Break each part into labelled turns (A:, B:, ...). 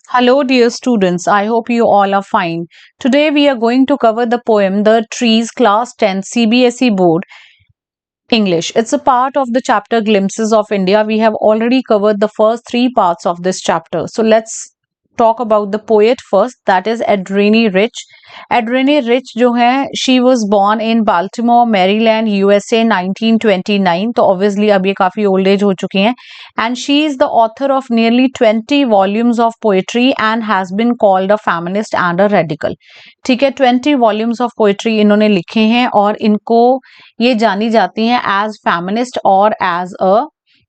A: Hello, dear students. I hope you all are fine. Today we are going to cover the poem The Trees, Class 10 CBSE Board English. It's a part of the chapter Glimpses of India. We have already covered the first three parts of this chapter. So let's talk about the poet first, that is Adrienne Rich. Adrienne Rich जो है, she was born in Baltimore, Maryland, USA 1929. तो obviously अब ये काफी old age हो चुकी हैं. And she is the author of nearly 20 volumes of poetry and has been called a feminist and a radical. ठीक है, 20 volumes of poetry इन्होंने लिखे हैं और इनको ये जानी जाती हैं एज फेमिनिस्ट और एज अ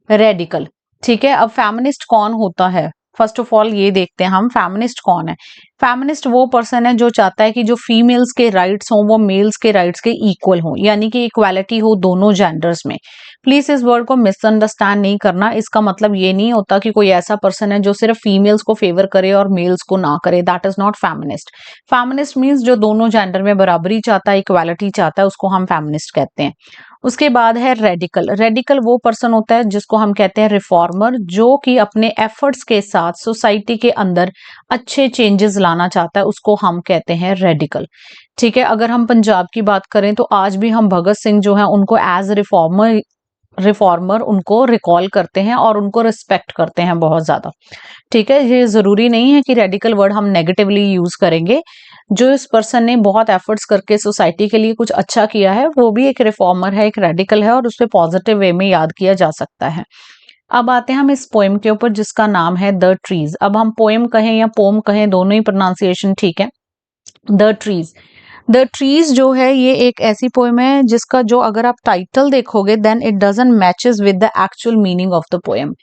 A: रेडिकल. ठीक है, अब फेमिनिस्ट कौन होता है? फर्स्ट ऑफ ऑल ये देखते हैं हम फेमिनिस्ट कौन है. फेमिनिस्ट वो पर्सन है जो चाहता है कि जो फीमेल्स के राइट्स हों वो मेल्स के राइट्स के इक्वल हों, यानी कि इक्वालिटी हो दोनों जेंडर्स में. प्लीज इस वर्ड को मिसअंडरस्टैंड नहीं करना. इसका मतलब ये नहीं होता कि कोई ऐसा पर्सन है जो सिर्फ फीमेल्स को फेवर करे और मेल्स को ना करे. That is not feminist. Feminist means जो दोनों जेंडर में बराबरी चाहता है, इक्वालिटी चाहता है, उसको हम फेमिनिस्ट कहते हैं. उसके बाद है रेडिकल. रेडिकल वो पर्सन होता है जिसको हम कहते हैं रिफॉर्मर, जो कि अपने एफर्ट्स के साथ सोसाइटी के अंदर अच्छे चेंजेस लाना चाहता है, उसको हम कहते हैं रेडिकल. ठीक है, अगर हम पंजाब की बात करें तो आज भी हम भगत सिंह जो है उनको एज रिफॉर्मर उनको रिकॉल करते हैं और उनको रिस्पेक्ट करते हैं बहुत ज्यादा. ठीक है, ये जरूरी नहीं है कि रेडिकल वर्ड हम नेगेटिवली यूज करेंगे. जो इस पर्सन ने बहुत एफर्ट्स करके सोसाइटी के लिए कुछ अच्छा किया है वो भी एक रिफॉर्मर है, एक रेडिकल है और उस पर पॉजिटिव वे में याद किया जा सकता है. अब आते हैं हम इस पोएम के ऊपर जिसका नाम है द ट्रीज. अब हम पोएम कहें या पोम कहें, दोनों ही प्रोनाउंसिएशन ठीक है. The trees. द ट्रीज जो है ये एक ऐसी पोएम है जिसका जो अगर आप टाइटल देखोगे then it doesn't matches with the actual meaning of the poem.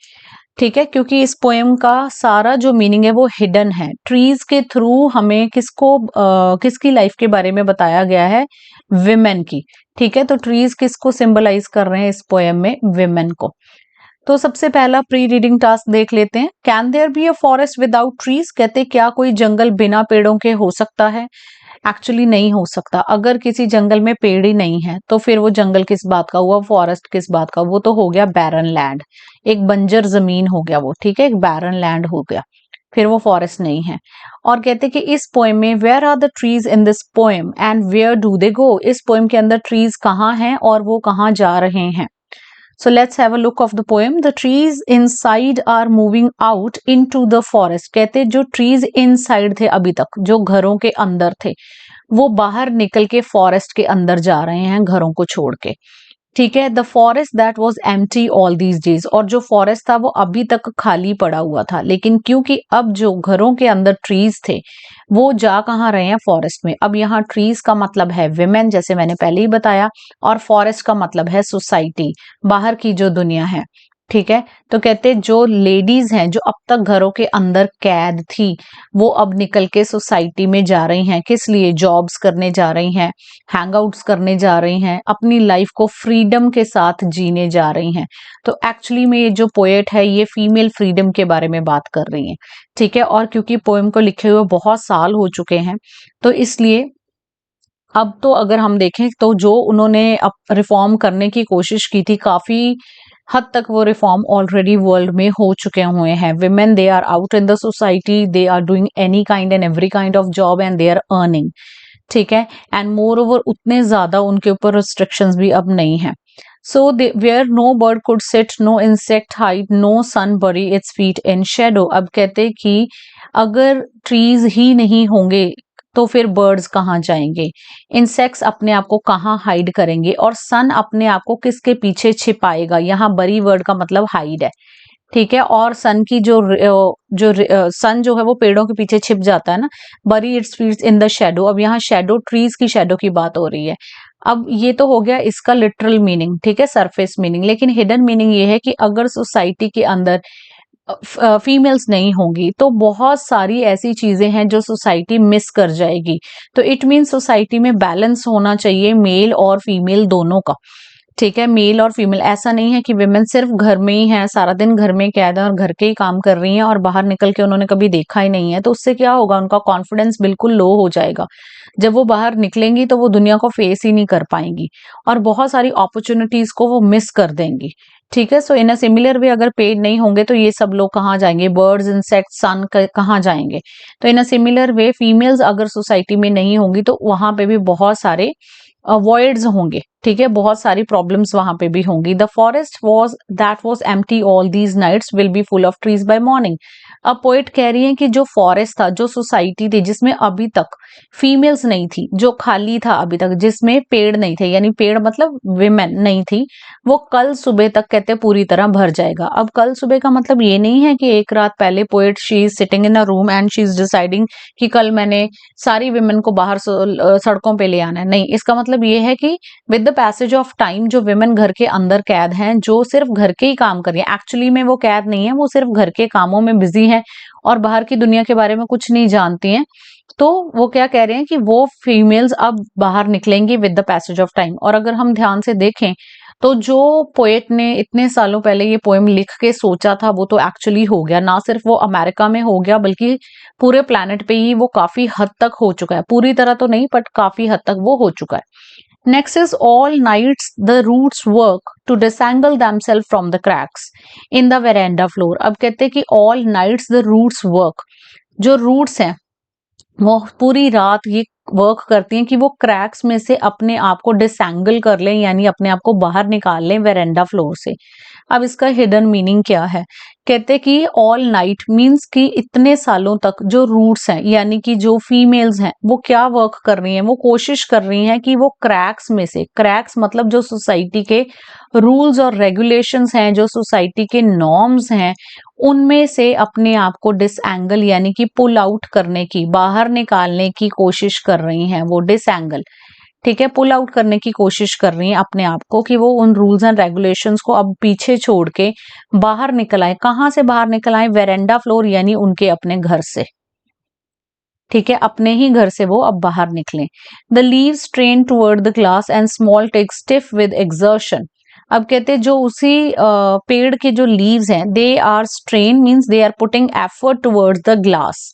A: ठीक है, क्योंकि इस पोएम का सारा जो मीनिंग है वो हिडन है. ट्रीज के थ्रू हमें किसकी लाइफ के बारे में बताया गया है? विमेन की. ठीक है, तो ट्रीज किसको सिंबलाइज कर रहे हैं इस पोएम में? विमेन को. तो सबसे पहला प्री रीडिंग टास्क देख लेते हैं. Can there be a forest without trees? कहते क्या कोई जंगल बिना पेड़ों के हो सकता है? एक्चुअली नहीं हो सकता. अगर किसी जंगल में पेड़ ही नहीं है तो फिर वो जंगल किस बात का हुआ? फॉरेस्ट किस बात का? वो तो हो गया बैरन लैंड, एक बंजर जमीन हो गया वो. ठीक है, एक बैरन लैंड हो गया, फिर वो फॉरेस्ट नहीं है. और कहते कि इस पोएम में where are the trees in this poem and where do they go? इस पोएम के अंदर ट्रीज कहाँ हैं और वो कहाँ जा रहे हैं? So let's have a look of the poem. The trees inside are moving out into the forest. कहते जो trees inside थे अभी तक, जो घरों के अंदर थे, वो बाहर निकल के फॉरेस्ट के अंदर जा रहे हैं घरों को छोड़ के. ठीक है, the forest that was empty all these days. और जो फॉरेस्ट था वो अभी तक खाली पड़ा हुआ था, लेकिन क्योंकि अब जो घरों के अंदर ट्रीज थे वो जा कहाँ रहे हैं? फॉरेस्ट में. अब यहाँ ट्रीज का मतलब है विमेन, जैसे मैंने पहले ही बताया, और फॉरेस्ट का मतलब है सोसाइटी, बाहर की जो दुनिया है. ठीक है, तो कहते जो लेडीज हैं जो अब तक घरों के अंदर कैद थी वो अब निकल के सोसाइटी में जा रही हैं. किस लिए? जॉब्स करने जा रही हैं, हैंगआउट्स करने जा रही हैं, अपनी लाइफ को फ्रीडम के साथ जीने जा रही हैं. तो एक्चुअली में ये जो पोएट है ये फीमेल फ्रीडम के बारे में बात कर रही है. ठीक है, और क्योंकि पोएम को लिखे हुए बहुत साल हो चुके हैं तो इसलिए अब तो अगर हम देखें तो जो उन्होंने अब रिफॉर्म करने की कोशिश की थी, काफी हद तक वो रिफॉर्म ऑलरेडी वर्ल्ड में हो चुके हुए हैं. Women they are out in the society, they are doing any kind and every kind of job and they are earning. ठीक है, एंड मोर ओवर उतने ज्यादा उनके ऊपर रिस्ट्रिक्शंस भी अब नहीं है. So where no bird could sit, no insect hide, no sun bury its feet in shadow. अब कहते कि अगर ट्रीज ही नहीं होंगे तो फिर बर्ड्स कहाँ जाएंगे, इंसेक्ट्स अपने आप को कहाँ हाइड करेंगे, और सन अपने आप को किसके पीछे छिपाएगा? यहाँ बरी वर्ड का मतलब हाइड है. ठीक है, और सन की सन जो है वो पेड़ों के पीछे छिप जाता है ना. Bury its feets in the shadow. अब यहाँ शेडो, ट्रीज की शेडो की बात हो रही है. अब ये तो हो गया इसका लिटरल मीनिंग, ठीक है, सरफेस मीनिंग. लेकिन हिडन मीनिंग ये है कि अगर सोसाइटी के अंदर फीमेल्स नहीं होंगी तो बहुत सारी ऐसी चीजें हैं जो सोसाइटी मिस कर जाएगी. तो इट मीन सोसाइटी में बैलेंस होना चाहिए मेल और फीमेल दोनों का. ठीक है, मेल और फीमेल. ऐसा नहीं है कि विमेन सिर्फ घर में ही है, सारा दिन घर में कैद है और घर के ही काम कर रही हैं और बाहर निकल के उन्होंने कभी देखा ही नहीं है. तो उससे क्या होगा? उनका कॉन्फिडेंस बिल्कुल लो हो जाएगा. जब वो बाहर निकलेंगी तो वो दुनिया को फेस ही नहीं कर पाएंगी और बहुत सारी अपॉर्चुनिटीज को वो मिस कर देंगी. ठीक है। सो इन अ सिमिलर वे अगर पेड़ नहीं होंगे तो ये सब लोग कहाँ जाएंगे, बर्ड्स, इंसेक्ट, सन कहाँ जाएंगे। तो इन अ सिमिलर वे फीमेल्स अगर सोसाइटी में नहीं होंगी तो वहां पे भी बहुत सारे वॉइड्स होंगे, ठीक है, बहुत सारी प्रॉब्लम्स वहां पे भी होंगी। The forest was that was empty all these nights will be full of trees by morning. अब पोइट कह रही है कि जो फॉरेस्ट था, जो सोसाइटी थी जिसमें अभी तक फीमेल्स नहीं थी, जो खाली था अभी तक, जिसमें पेड़ नहीं थे, यानी पेड़ मतलब विमेन नहीं थी, वो कल सुबह तक कहते पूरी तरह भर जाएगा। अब कल सुबह का मतलब ये नहीं है कि एक रात पहले poet she is sitting in a room and she is deciding कि कल मैंने सारी विमेन को बाहर सड़कों पे ले आना है, नहीं। इसका मतलब ये है कि with the passage of time जो विमेन घर के अंदर कैद हैं, जो सिर्फ घर के ही काम कर रही है, एक्चुअली में वो कैद नहीं है, वो सिर्फ घर के कामों में बिजी है और बाहर की दुनिया के बारे में कुछ नहीं जानती हैं, तो वो क्या कह रहे हैं कि वो फीमेल्स अब बाहर निकलेंगी with the passage of time. और अगर हम ध्यान से देखें तो जो पोएट ने इतने सालों पहले ये पोएम लिख के सोचा था वो तो एक्चुअली हो गया। ना सिर्फ वो अमेरिका में हो गया बल्कि पूरे प्लेनेट पे ही वो काफी हद तक हो चुका है, पूरी तरह तो नहीं बट काफी हद तक वो हो चुका है। Next is all nights the roots work to disentangle themselves from the cracks in the veranda floor. अब कहते हैं कि all nights the roots work, जो रूट्स हैं वो पूरी रात ये वर्क करती हैं कि वो क्रैक्स में से अपने आप को डिसैंगल कर लें, यानी अपने आप को बाहर निकाल लें वेरेंडा फ्लोर से। अब इसका हिडन मीनिंग क्या है, कहते कि ऑल नाइट मींस कि इतने सालों तक जो रूट्स हैं, यानी कि जो फीमेल्स हैं, वो क्या वर्क कर रही हैं, वो कोशिश कर रही हैं कि वो क्रैक्स में से, क्रैक्स मतलब जो सोसाइटी के रूल्स और रेगुलेशंस हैं, जो सोसाइटी के नॉर्म्स हैं, उनमें से अपने आप को डिसएंगल यानी कि पुल आउट करने की, बाहर निकालने की कोशिश कर रही हैं वो डिसएंगल, ठीक है, पुल आउट करने की कोशिश कर रही हैं अपने आप को कि वो उन रूल्स एंड रेगुलेशंस को अब पीछे छोड़ के बाहर निकल आए। कहां से बाहर निकल आए, वेरेंडा फ्लोर यानी उनके अपने घर से, ठीक है, अपने ही घर से वो अब बाहर निकले। The leaves train toward the glass and small take stiff with exertion. अब कहते हैं जो उसी पेड़ के जो लीव्स हैं, they are strain means they are putting effort towards the glass.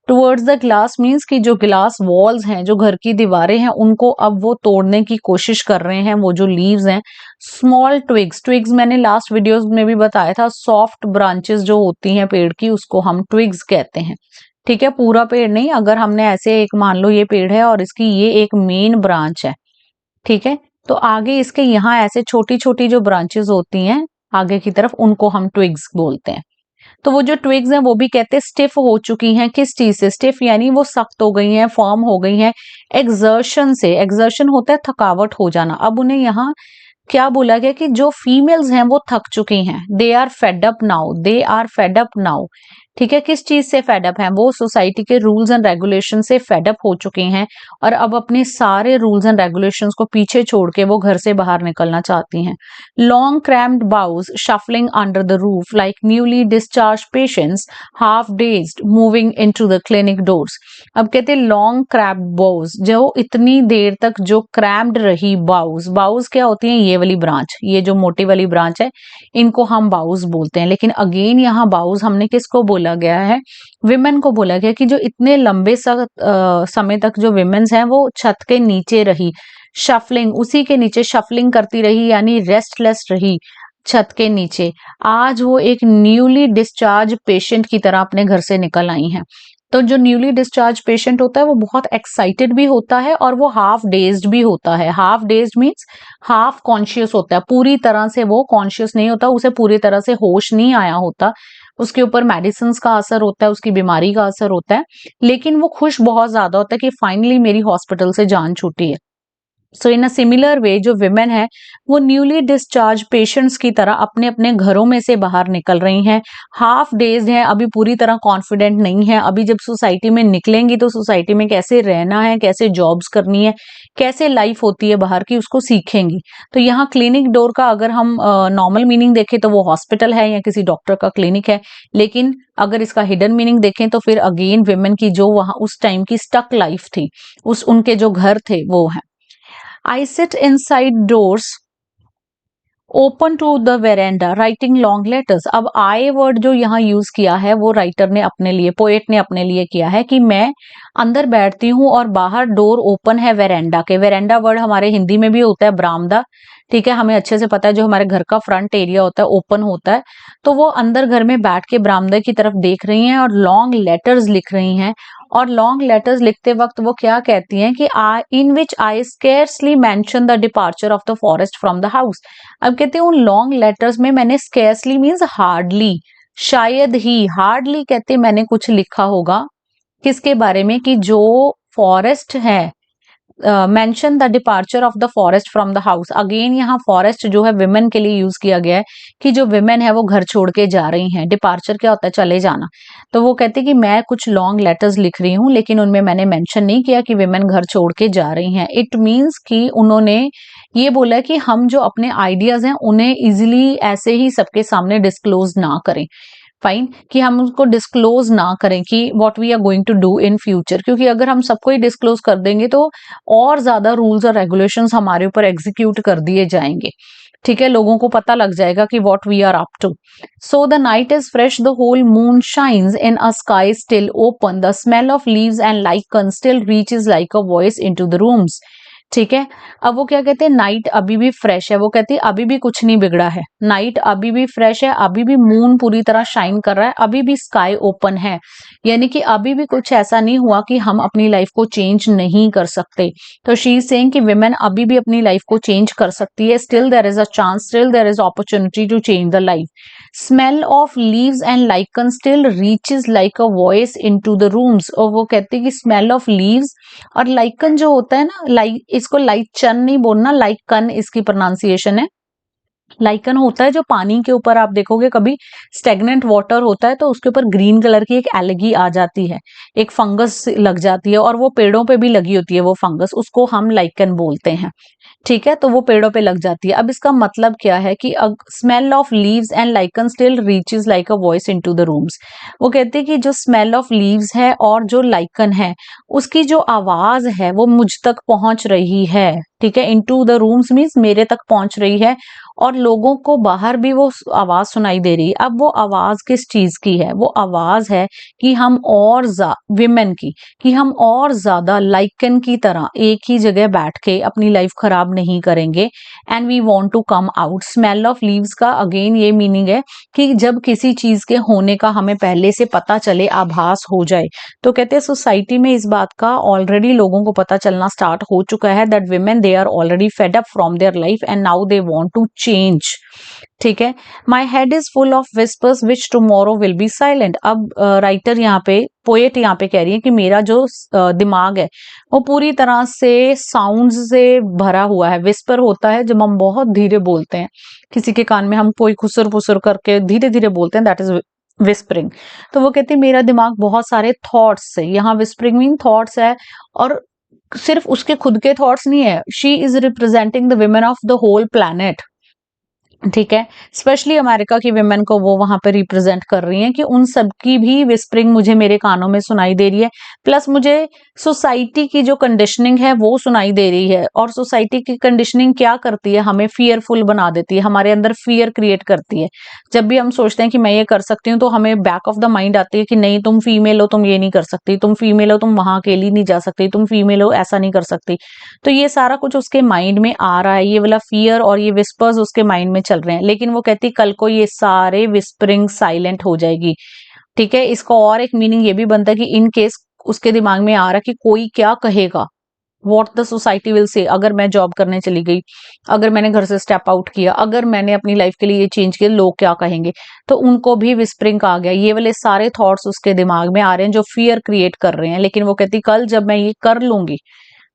A: Towards the glass means कि जो ग्लास वॉल्स हैं, जो घर की दीवारें हैं, उनको अब वो तोड़ने की कोशिश कर रहे हैं वो जो लीव्स हैं। स्मॉल ट्विग्स, ट्विग्स मैंने लास्ट वीडियोस में भी बताया था, सॉफ्ट ब्रांचेस जो होती हैं पेड़ की उसको हम ट्विग्स कहते हैं, ठीक है, पूरा पेड़ नहीं। अगर हमने ऐसे एक मान लो ये पेड़ है और इसकी ये एक मेन ब्रांच है, ठीक है, तो आगे इसके यहाँ ऐसे छोटी छोटी जो ब्रांचेस होती हैं आगे की तरफ, उनको हम ट्विग्स बोलते हैं। तो वो जो ट्विग्स हैं वो भी कहते हैं स्टिफ हो चुकी हैं, किस चीज से, स्टिफ यानी वो सख्त हो गई हैं, फॉर्म हो गई हैं एक्सर्शन से। एक्सर्शन होता है थकावट हो जाना। अब उन्हें यहाँ क्या बोला गया कि जो फीमेल्स हैं वो थक चुकी हैं, they are fed up now, they are fed up now, ठीक है, किस चीज से फेड अप है, वो सोसाइटी के रूल्स एंड रेगुलेशन से फेड अप हो चुके हैं और अब अपने सारे रूल्स एंड रेगुलेशंस को पीछे छोड़ के वो घर से बाहर निकलना चाहती हैं। Long crammed boughs shuffling under the roof like newly discharge patients half dazed moving into the clinic doors. अब कहते हैं लॉन्ग क्रैम्ड बाउज, जो इतनी देर तक जो क्रैम्ड रही बाउज, बाउज क्या होती है, ये वाली ब्रांच, ये जो मोटी वाली ब्रांच है इनको हम बाउज बोलते हैं। लेकिन अगेन यहाँ बाउज हमने किसको बोला गया है, विमेन को बोला गया कि जो इतने लंबे समय तक जो विमेन्स हैं वो छत के नीचे रही, शफलिंग, उसी के नीचे शफलिंग करती रही यानी रेस्टलेस रही छत के नीचे। आज वो एक न्यूली डिस्चार्ज पेशेंट की तरह अपने घर से निकल आई हैं। तो जो न्यूली डिस्चार्ज पेशेंट होता है वो बहुत एक्साइटेड भी होता है और वो हाफ डेज्ड भी होता है। Half dazed means half conscious होता है, पूरी तरह से वो कॉन्शियस नहीं होता, उसे पूरी तरह से होश नहीं आया होता, उसके ऊपर मेडिसिन का असर होता है, उसकी बीमारी का असर होता है, लेकिन वो खुश बहुत ज्यादा होता है कि फाइनली मेरी हॉस्पिटल से जान छूटी है। सो इन अ सिमिलर वे जो विमेन है वो न्यूली डिस्चार्ज पेशेंट्स की तरह अपने अपने घरों में से बाहर निकल रही हैं, हाफ डेज हैं, अभी पूरी तरह कॉन्फिडेंट नहीं है। अभी जब सोसाइटी में निकलेंगी तो सोसाइटी में कैसे रहना है, कैसे जॉब्स करनी है, कैसे लाइफ होती है बाहर की, उसको सीखेंगी। तो यहाँ क्लिनिक डोर का अगर हम नॉर्मल मीनिंग देखें तो वो हॉस्पिटल है या किसी डॉक्टर का क्लिनिक है, लेकिन अगर इसका हिडन मीनिंग देखें तो फिर अगेन विमेन की जो वहां उस टाइम की स्टक लाइफ थी, उस उनके जो घर थे वो है। I sit inside doors open to the veranda writing long letters. अब आई वर्ड जो यहाँ यूज किया है वो राइटर ने अपने लिए, पोएट ने अपने लिए किया है कि मैं अंदर बैठती हूँ और बाहर डोर ओपन है वेरेंडा के। वेरेंडा वर्ड हमारे हिंदी में भी होता है बरामदा, ठीक है, हमें अच्छे से पता है जो हमारे घर का फ्रंट एरिया होता है ओपन होता है, तो वो अंदर घर में बैठ के बरामदे की तरफ देख रही हैं और लॉन्ग लेटर्स लिख रही हैं। और लॉन्ग लेटर्स लिखते वक्त वो क्या कहती हैं कि I in which I scarcely mention the departure of the forest from the house. अब कहते हैं उन लॉन्ग लेटर्स में मैंने स्केर्सली मीन्स हार्डली, शायद ही, हार्डली कहते मैंने कुछ लिखा होगा किसके बारे में कि जो फॉरेस्ट है, mention the departure of the forest from the house. Again यहाँ फॉरेस्ट जो है विमेन के लिए यूज किया गया है कि जो विमेन है वो घर छोड़ के जा रही हैं। डिपार्चर क्या होता है, चले जाना। तो वो कहते कि मैं कुछ लॉन्ग लेटर्स लिख रही हूँ लेकिन उनमें मैंने मेंशन नहीं किया कि विमेन घर छोड़ के जा रही हैं। इट मीन्स कि उन्होंने ये बोला कि हम जो अपने आइडियाज हैं उन्हें इजिली ऐसे ही सबके सामने डिस्क्लोज ना करें। फाइन, कि हम उसको डिस्क्लोज ना करें कि what we are going to do in future, क्योंकि अगर हम सबको ही डिस्क्लोज कर देंगे तो और ज्यादा रूल्स और रेगुलेशंस हमारे ऊपर एग्जीक्यूट कर दिए जाएंगे। ठीक है, लोगों को पता लग जाएगा कि what we are up to. So the night is fresh, the whole moon shines in a sky still open, the smell of leaves and lichen still reaches like a voice into the rooms. ठीक है, अब वो क्या कहते हैं, night अभी भी fresh है, वो कहती है अभी भी कुछ नहीं बिगड़ा है, नाइट अभी भी फ्रेश है, अभी भी मून पूरी तरह शाइन कर रहा है, अभी भी स्काई ओपन है, यानी कि अभी भी कुछ ऐसा नहीं हुआ कि हम अपनी लाइफ को चेंज नहीं कर सकते। तो शी इज सेइंग कि विमेन अभी भी अपनी लाइफ को चेंज कर सकती है, still there is a chance, still there is opportunity to change the life. Smell of leaves and lichen still reaches like a voice into the rooms. और वो कहते हैं कि स्मेल ऑफ लीव्स और लाइकन जो होता है ना, लाइक इसको लाइचन नहीं बोलना, लाइकन इसकी प्रोनाउंसिएशन है। लाइकन होता है जो पानी के ऊपर आप देखोगे कभी स्टेगनेंट वाटर होता है तो उसके ऊपर ग्रीन कलर की एक एलगी आ जाती है, एक फंगस लग जाती है और वो पेड़ों पे भी लगी होती है वो फंगस, उसको हम लाइकन बोलते हैं। ठीक है, तो वो पेड़ों पे लग जाती है। अब इसका मतलब क्या है कि smell of leaves and lichen still reaches like a voice into the rooms. वो कहते हैं कि जो स्मेल ऑफ लीव्स है और जो लाइकन है उसकी जो आवाज है वो मुझ तक पहुंच रही है। ठीक है, इनटू द रूम्स मीन्स मेरे तक पहुंच रही है और लोगों को बाहर भी वो आवाज सुनाई दे रही है। अब वो आवाज किस चीज की है, वो आवाज है कि हम और विमेन की, कि हम और ज्यादा लाइकन की तरह एक ही जगह बैठ के अपनी लाइफ खराब नहीं करेंगे and we want to come out. Smell of leaves का अगेन ये मीनिंग है कि जब किसी चीज के होने का हमें पहले से पता चले, आभास हो जाए। तो कहते हैं सोसाइटी में इस बात का ऑलरेडी लोगों को पता चलना स्टार्ट हो चुका है that women they are already fed up from their life and now they want to change. ठीक है, my head is full of whispers which tomorrow will be silent. अब राइटर यहाँ पे, पोएट यहाँ पे कह रही है कि मेरा जो दिमाग है वो पूरी तरह से साउंड से भरा हुआ है। विस्पर होता है जब हम बहुत धीरे बोलते हैं, किसी के कान में हम कोई खुसर फुसर करके धीरे धीरे बोलते हैं, दैट इज विस्परिंग। तो वो कहती है मेरा दिमाग बहुत सारे थॉट्स से, यहाँ विस्परिंग मीन थॉट्स है और सिर्फ उसके खुद के थॉट्स नहीं है, she is representing the women of the whole planet. ठीक है, स्पेशली अमेरिका की विमेन को वो वहां पे रिप्रेजेंट कर रही हैं कि उन सबकी भी विस्परिंग मुझे मेरे कानों में सुनाई दे रही है, प्लस मुझे सोसाइटी की जो कंडीशनिंग है वो सुनाई दे रही है। और सोसाइटी की कंडीशनिंग क्या करती है, हमें फियरफुल बना देती है, हमारे अंदर फियर क्रिएट करती है। जब भी हम सोचते हैं कि मैं ये कर सकती हूँ तो हमें बैक ऑफ द माइंड आती है कि नहीं तुम फीमेल हो, तुम ये नहीं कर सकती, तुम फीमेल हो, तुम वहां अकेली नहीं जा सकती, तुम फीमेल हो, ऐसा नहीं कर सकती। तो ये सारा कुछ उसके माइंड में आ रहा है, ये वाला फियर और ये विस्पर्स उसके माइंड में चल रहे हैं। लेकिन वो कहती कल को ये सारे विस्परिंग साइलेंट हो जाएगी। ठीक है, इसका और एक मीनिंग ये भी बनता है कि इन केस उसके दिमाग में आ रहा है कि कोई क्या कहेगा, what the society will say, अगर मैं जॉब करने चली गई, अगर मैंने घर से स्टेप आउट किया, अगर मैंने अपनी लाइफ के लिए ये चेंज किया, लोग क्या कहेंगे। तो उनको भी विस्परिंग आ गया, ये वाले सारे थॉट्स उसके दिमाग में आ रहे हैं जो फियर क्रिएट कर रहे हैं। लेकिन वो कहती कल जब मैं ये कर लूंगी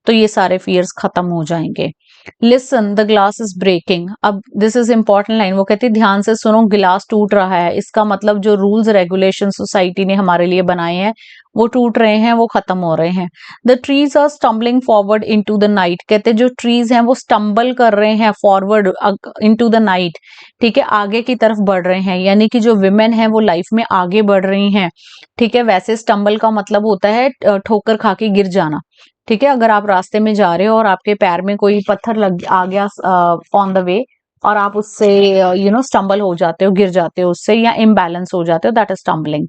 A: तो ये सारे फियर्स खत्म हो जाएंगे। Listen the glass is breaking. अब दिस इज इंपॉर्टेंट लाइन, वो कहती है ध्यान से सुनो, गिलास टूट रहा है। इसका मतलब जो रूल्स रेगुलेशन सोसाइटी ने हमारे लिए बनाए हैं वो टूट रहे हैं, वो खत्म हो रहे हैं। The trees are stumbling forward into the night. कहते जो ट्रीज हैं वो स्टम्बल कर रहे हैं फॉरवर्ड इनटू द नाइट। ठीक है, आगे की तरफ बढ़ रहे हैं, यानी कि जो विमेन है वो लाइफ में आगे बढ़ रही हैं। ठीक है, वैसे स्टम्बल का मतलब होता है ठोकर खा के गिर जाना। ठीक है, अगर आप रास्ते में जा रहे हो और आपके पैर में कोई पत्थर लग आ गया ऑन द वे और आप उससे स्टम्बल हो जाते हो, गिर जाते हो उससे, या इम्बैलेंस हो जाते हो, दैट इज स्टम्बलिंग।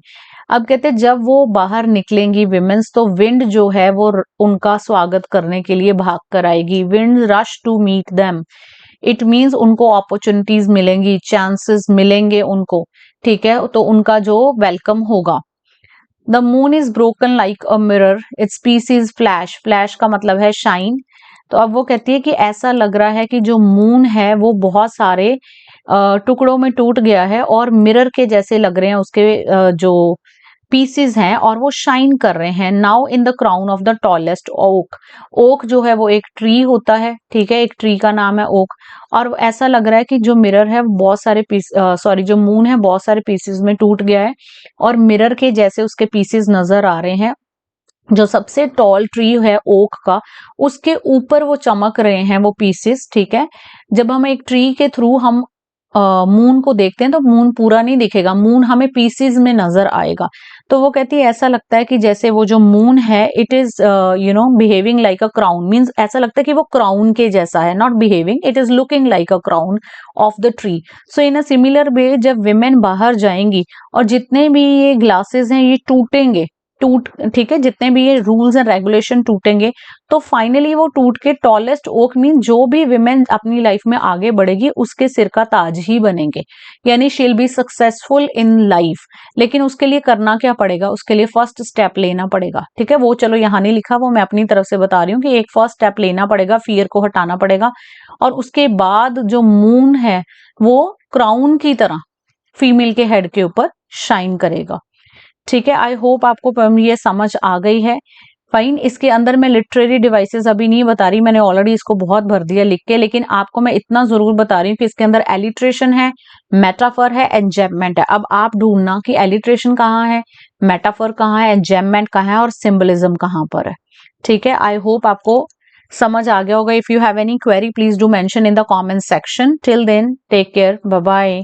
A: अब कहते हैं जब वो बाहर निकलेंगी विमेन्स तो विंड जो है वो उनका स्वागत करने के लिए भाग कर आएगी। Wind rush to meet them. It means उनको अपॉर्चुनिटीज मिलेंगी, चांसेस मिलेंगे उनको, ठीक है, तो उनका जो वेलकम होगा। The moon is broken like a mirror, its piece is flash, flash का मतलब है शाइन। तो अब वो कहती है कि ऐसा लग रहा है कि जो मून है वो बहुत सारे टुकड़ों में टूट गया है और मिरर के जैसे लग रहे हैं उसके जो पीसेस हैं और वो शाइन कर रहे हैं। Now in the crown of the tallest oak, oak जो है वो एक ट्री होता है, ठीक है, एक ट्री का नाम है ओक। और ऐसा लग रहा है कि जो मिरर है बहुत सारे पीस सॉरी जो मून है बहुत सारे पीसेस में टूट गया है और मिरर के जैसे उसके पीसेस नजर आ रहे हैं। जो सबसे टॉल ट्री है ओक का, उसके ऊपर वो चमक रहे हैं वो पीसेस, ठीक है। जब हम एक ट्री के थ्रू हम मून को देखते हैं तो मून पूरा नहीं दिखेगा, मून हमें पीसेस में नजर आएगा। तो वो कहती है ऐसा लगता है कि जैसे वो जो मून है it is behaving like a crown, means ऐसा लगता है कि वो क्राउन के जैसा है, not behaving, it is looking like a crown of the tree. So in a similar way जब विमेन बाहर जाएंगी और जितने भी ये ग्लासेस हैं ये टूटेंगे, ठीक है, जितने भी ये रूल्स एंड रेगुलेशन टूटेंगे तो फाइनली वो टूट के टॉलेस्ट ओक मीन जो भी विमेन अपनी लाइफ में आगे बढ़ेगी उसके सिर का ताज ही बनेंगे, यानी she will be successful in life. लेकिन उसके लिए करना क्या पड़ेगा, उसके लिए फर्स्ट स्टेप लेना पड़ेगा, ठीक है। वो चलो यहाँ नहीं लिखा, वो मैं अपनी तरफ से बता रही हूँ कि एक फर्स्ट स्टेप लेना पड़ेगा, फियर को हटाना पड़ेगा और उसके बाद जो मून है वो क्राउन की तरह फीमेल के हेड के ऊपर शाइन करेगा, ठीक है। आई होप आपको पोएम ये समझ आ गई है। फाइन, इसके अंदर मैं लिटरेरी डिवाइसेस अभी नहीं बता रही, मैंने ऑलरेडी इसको बहुत भर दिया लिख के, लेकिन आपको मैं इतना जरूर बता रही हूँ कि इसके अंदर एलिट्रेशन है, मेटाफर है, एंजेबमेंट है। अब आप ढूंढना कि एलिट्रेशन कहाँ है, मेटाफर कहाँ है, एंजेबमेंट कहाँ है और सिंबलिज्म कहाँ पर है, ठीक है। आई होप आपको समझ आ गया होगा। If you have any query please do mention in the comment section. Till then take care, bye bye.